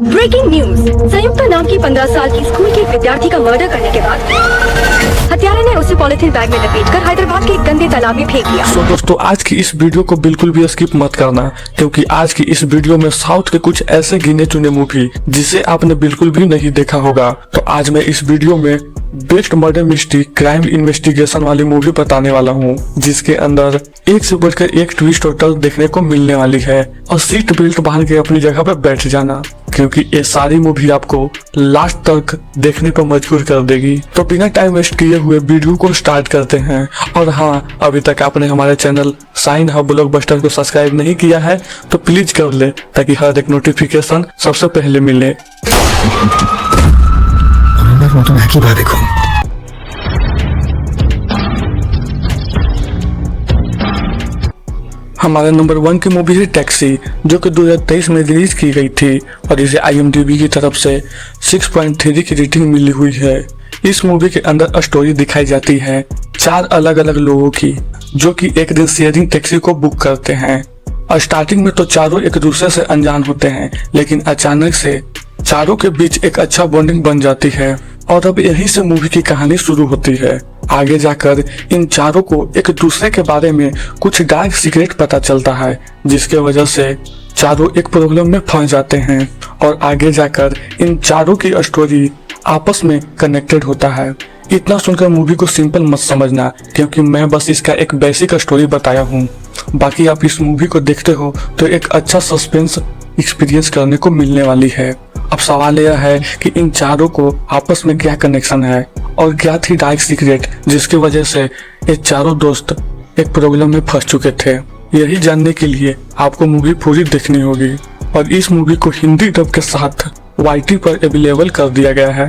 Breaking news. संयुक्ता नाम की 15 साल की स्कूल के एक विद्यार्थी का मर्डर करने के बाद हत्यारे ने उसे पॉलिथीन बैग में लपेटकर हैदराबाद के एक गंदे तालाब में फेंक दिया। तो दोस्तों आज की इस वीडियो को बिल्कुल भी स्किप मत करना, क्योंकि आज की इस वीडियो में साउथ के कुछ ऐसे गिने चुने मूवी जिसे आपने बिल्कुल भी नहीं देखा होगा। तो आज मैं इस वीडियो में best murder mystery crime investigation वाली मूवी बताने वाला हूँ, जिसके अंदर एक से बढ़कर एक ट्विस्ट और टर्न देखने को मिलने वाली है। और सीट बेल्ट बांध के अपनी जगह पर बैठ जाना, क्योंकि ये सारी मूवी आपको लास्ट तक देखने पर मजबूर कर देगी। तो बिना टाइम वेस्ट किए हुए वीडियो को स्टार्ट करते हैं। और हाँ, अभी तक आपने हमारे चैनल साइन हब ब्लॉकबस्टर को सब्सक्राइब नहीं किया है तो प्लीज कर ले, ताकि हर एक नोटिफिकेशन सबसे पहले मिले। देखो हमारे नंबर 1 की मूवी है टैक्सी, जो कि 2023 में रिलीज की गई थी और इसे IMDb की तरफ से 6.3 की रेटिंग मिली हुई है। इस मूवी के अंदर स्टोरी दिखाई जाती है 4 अलग अलग लोगों की, जो कि एक दिन शेयरिंग टैक्सी को बुक करते हैं। और स्टार्टिंग में तो चारों एक दूसरे से अनजान होते हैं, लेकिन अचानक से चारों के बीच एक अच्छा बॉन्डिंग बन जाती है। और अब यहीं से मूवी की कहानी शुरू होती है। आगे जाकर इन चारों को एक दूसरे के बारे में कुछ डार्क सीक्रेट पता चलता है, जिसके वजह से चारों एक प्रॉब्लम में फंस जाते हैं। और आगे जाकर इन चारों की स्टोरी आपस में कनेक्टेड होता है। इतना सुनकर मूवी को सिंपल मत समझना, क्योंकि मैं बस इसका एक बेसिक स्टोरी बताया हूँ। बाकी आप इस मूवी को देखते हो तो एक अच्छा सस्पेंस एक्सपीरियंस करने को मिलने वाली है। अब सवाल यह है कि इन चारों को आपस में क्या कनेक्शन है और क्या थी डार्क सीक्रेट, जिसकी वजह से ये चारों दोस्त एक प्रॉब्लम में फंस चुके थे। यही जानने के लिए आपको मूवी पूरी देखनी होगी। और इस मूवी को हिंदी डब के साथ YT पर अवेलेबल कर दिया गया है।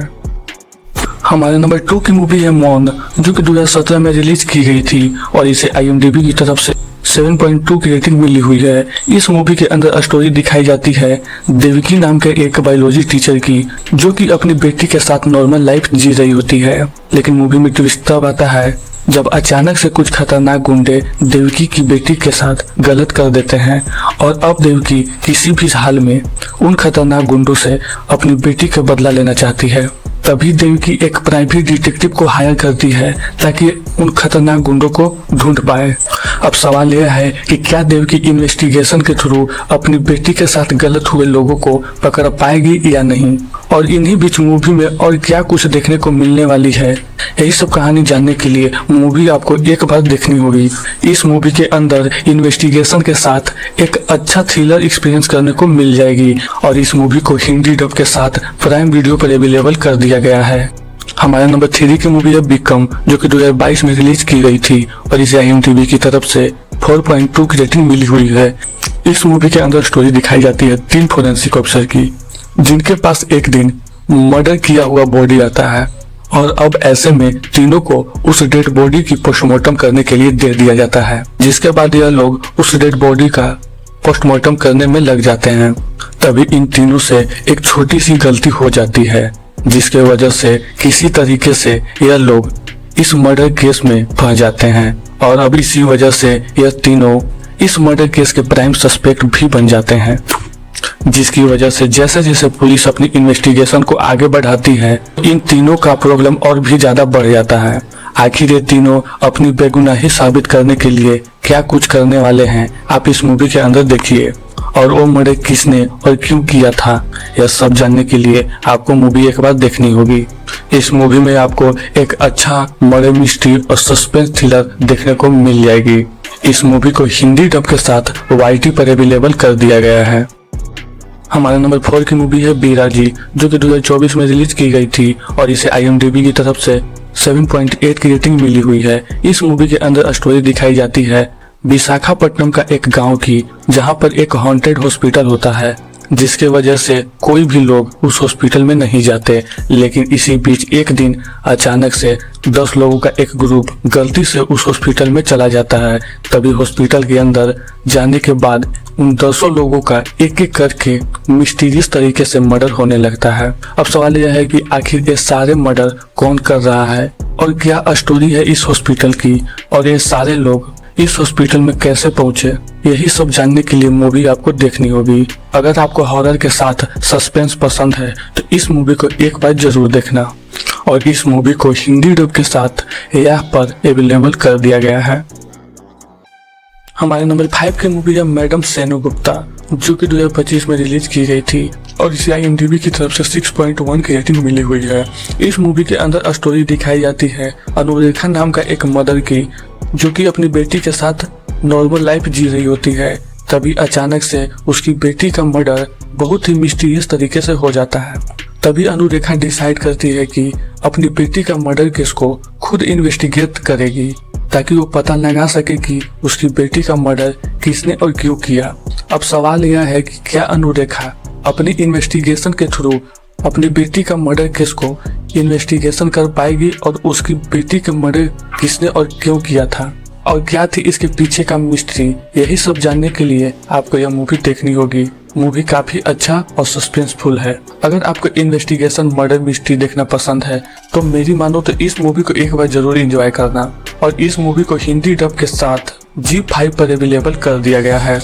हमारे नंबर 2 की मूवी है मौन, जो कि 2017 में रिलीज की गई थी और इसे IMDb की तरफ से 7.2 की रेटिंग मिली हुई है। इस मूवी के अंदर स्टोरी दिखाई जाती है देवकी नाम के एक बायोलॉजी टीचर की, जो कि अपनी बेटी के साथ नॉर्मल लाइफ जी रही होती है। लेकिन मूवी में ट्विस्ट तब आता है जब अचानक से कुछ खतरनाक गुंडे देवकी की बेटी के साथ गलत कर देते हैं। और अब देवकी किसी भी हाल में उन खतरनाक गुंडों से अपनी बेटी का बदला लेना चाहती है। तभी देवकी एक प्राइवेट डिटेक्टिव को हायर करती है, ताकि उन खतरनाक गुंडों को ढूंढ पाए। अब सवाल यह है कि क्या देवकी इन्वेस्टिगेशन के थ्रू अपनी बेटी के साथ गलत हुए लोगों को पकड़ पाएगी या नहीं। और इन्हीं बीच मूवी में और क्या कुछ देखने को मिलने वाली है, यही सब कहानी जानने के लिए मूवी आपको एक बार देखनी होगी। इस मूवी के अंदर इन्वेस्टिगेशन के साथ एक अच्छा थ्रिलर एक्सपीरियंस करने को मिल जाएगी। और इस मूवी को हिंदी डब के साथ प्राइम वीडियो पर अवेलेबल कर दिया गया है। हमारे नंबर 3 की मूवी है बिकम, जो कि 2022 में रिलीज की गई थी और इसे IMDb की तरफ से 4.2 की रेटिंग मिली हुई है। इस मूवी के अंदर स्टोरी दिखाई जाती है 3 फोरेंसिक ऑफिसर की, जिनके पास एक दिन मर्डर किया हुआ बॉडी आता है। और अब ऐसे में तीनों को उस डेड बॉडी की पोस्टमार्टम करने के लिए दे दिया जाता है, जिसके बाद यह लोग उस डेड बॉडी का पोस्टमार्टम करने में लग जाते हैं। तभी इन तीनों से एक छोटी सी गलती हो जाती है, जिसके वजह से किसी तरीके से यह लोग इस मर्डर केस में फंस जाते हैं। और अब इसी वजह से यह तीनों इस मर्डर केस के प्राइम सस्पेक्ट भी बन जाते हैं, जिसकी वजह से जैसे जैसे पुलिस अपनी इन्वेस्टिगेशन को आगे बढ़ाती है, इन तीनों का प्रॉब्लम और भी ज्यादा बढ़ जाता है। आखिर ये तीनों अपनी बेगुनाही साबित करने के लिए क्या कुछ करने वाले हैं, आप इस मूवी के अंदर देखिए। और वो मर्डर किसने और क्यों किया था, यह सब जानने के लिए आपको मूवी एक बार देखनी होगी। इस मूवी में आपको एक अच्छा मर्डर मिस्ट्री और सस्पेंस थ्रिलर देखने को मिल जाएगी। इस मूवी को हिंदी डब के साथ YT पर अवेलेबल कर दिया गया है। हमारे नंबर 4 की मूवी है बीराजी, जो कि 2024 में रिलीज की गई थी और इसे IMDb की तरफ से 7.8 की रेटिंग मिली हुई है। इस मूवी के अंदर स्टोरी दिखाई जाती है विशाखापट्टनम का एक गांव की, जहां पर एक हॉन्टेड हॉस्पिटल होता है, जिसके वजह से कोई भी लोग उस हॉस्पिटल में नहीं जाते। लेकिन इसी बीच एक दिन अचानक से 10 लोगों का एक ग्रुप गलती से उस हॉस्पिटल में चला जाता है। तभी हॉस्पिटल के अंदर जाने के बाद उन 10 लोगों का एक एक करके मिस्टीरियस तरीके से मर्डर होने लगता है। अब सवाल यह है कि आखिर ये सारे मर्डर कौन कर रहा है और क्या स्टोरी है इस हॉस्पिटल की, और ये सारे लोग इस हॉस्पिटल में कैसे पहुंचे, यही सब जानने के लिए मूवी आपको देखनी होगी। अगर आपको हॉरर के साथ सस्पेंस पसंद है तो इस मूवी को एक बार जरूर देखना। और इस मूवी को हिंदी डब के साथ ऐप पर अवेलेबल कर दिया गया है। हमारे नंबर 5 की मूवी है मैडम सेनु गुप्ता, जो कि 2025 में रिलीज की गई थी और इसे IMDb की तरफ से 6.1 की रेटिंग मिली हुई है। इस मूवी के अंदर स्टोरी दिखाई जाती है अनुरेखा नाम का एक मदर की, जो कि अपनी बेटी के साथ नॉर्मल लाइफ जी रही होती है। तभी अचानक से उसकी बेटी का मर्डर बहुत ही मिस्टीरियस तरीके से हो जाता है। तभी अनुरेखा डिसाइड करती है कि अपनी बेटी का मर्डर केस को खुद इन्वेस्टिगेट करेगी, ताकि वो पता लगा सके कि उसकी बेटी का मर्डर किसने और क्यों किया। अब सवाल यह है कि क्या अनुरेखा अपनी इन्वेस्टिगेशन के थ्रू अपनी बेटी का मर्डर केस को इन्वेस्टिगेशन कर पाएगी और उसकी बेटी का मर्डर किसने और क्यों किया था और क्या थी इसके पीछे का मिस्ट्री। यही सब जानने के लिए आपको यह मूवी देखनी होगी। मूवी काफी अच्छा और सस्पेंसफुल है। अगर आपको इन्वेस्टिगेशन मर्डर मिस्ट्री देखना पसंद है तो मेरी मानो तो इस मूवी को एक बार जरूर एंजॉय करना। और इस मूवी को हिंदी डब के साथ G5 पर अवेलेबल कर दिया गया है।